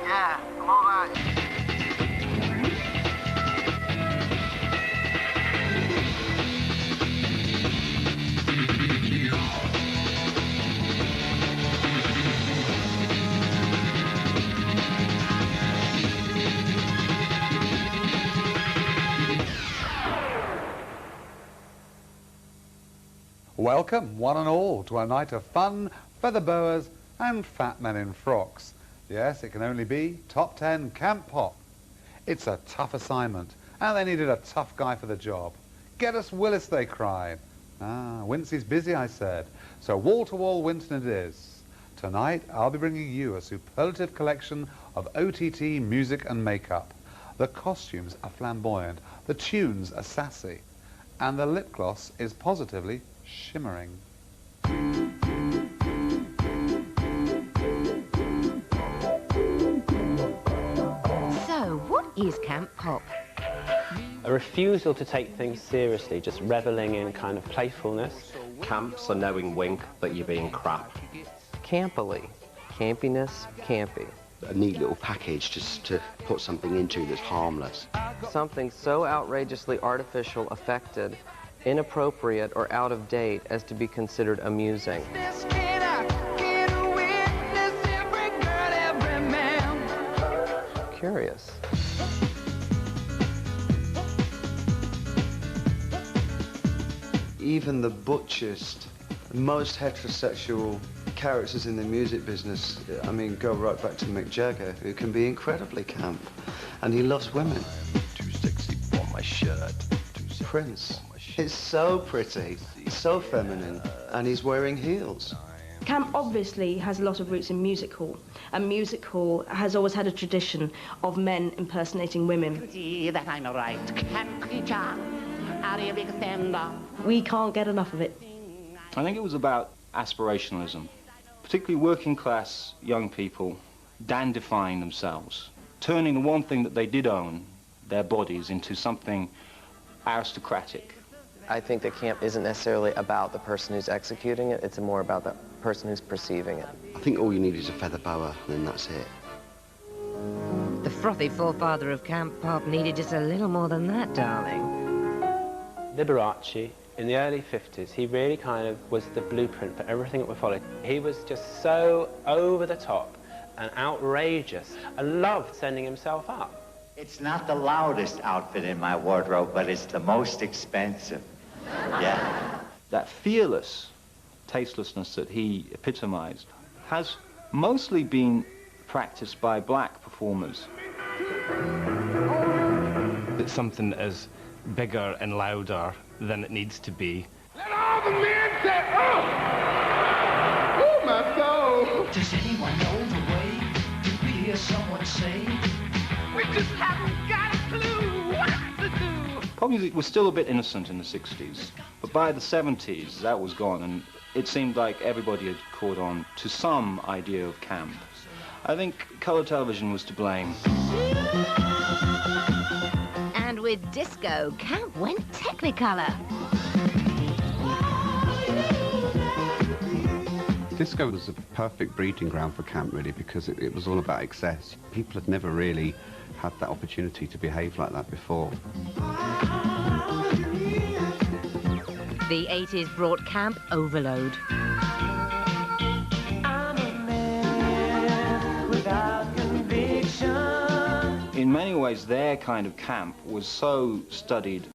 Yeah, I'm all right. Welcome, one and all, to a night of fun, feather boas and fat men in frocks. Yes, it can only be top 10 Camp Pop. It's a tough assignment, and they needed a tough guy for the job. Get us Willis, they cried. Ah, Wincy's busy, I said. So wall-to-wall Winton it is. Tonight, I'll be bringing you a superlative collection of OTT music and makeup. The costumes are flamboyant, the tunes are sassy, and the lip gloss is positively shimmering. So, what is Camp Pop? A refusal to take things seriously, just reveling in kind of playfulness. Camp's a knowing wink that you're being crap. Campily. Campiness, campy. A neat little package just to put something into that's harmless. Something so outrageously artificial, affected, inappropriate, or out of date as to be considered amusing. Curious. Even the butchest, most heterosexual characters in the music business, I mean, go right back to Mick Jagger, who can be incredibly camp, and he loves women. Too sexy for my shirt. Prince is so pretty, so feminine, and he's wearing heels. Camp obviously has a lot of roots in music hall, and music hall has always had a tradition of men impersonating women. That I'm a right camp creature. Are you a big offender? We can't get enough of it. I think it was about aspirationalism, particularly working class young people dandifying themselves, turning the one thing that they did own, their bodies, into something aristocratic. I think that camp isn't necessarily about the person who's executing it, it's more about the person who's perceiving it. I think all you need is a feather boa, and then that's it. The frothy forefather of Camp Pop needed just a little more than that, darling. Liberace, in the early 50s, he really kind of was the blueprint for everything that would follow. He was just so over the top and outrageous and loved sending himself up. It's not the loudest outfit in my wardrobe, but it's the most expensive. Yeah. That fearless tastelessness that he epitomized has mostly been practiced by black performers. It's something that is bigger and louder than it needs to be. Let all the men say, oh! Oh, my soul! Does anyone know the way? Did we hear someone say? We just haven't got a clue what to do. Pop music was still a bit innocent in the 60s, but by the 70s, that was gone, and it seemed like everybody had caught on to some idea of camp. I think colour television was to blame. And with disco, Camp went Technicolor. Disco was a perfect breeding ground for camp, really, because it was all about excess. People had never really had that opportunity to behave like that before. The 80s brought camp overload. I'm a man without conviction. In many ways, their kind of camp was so studied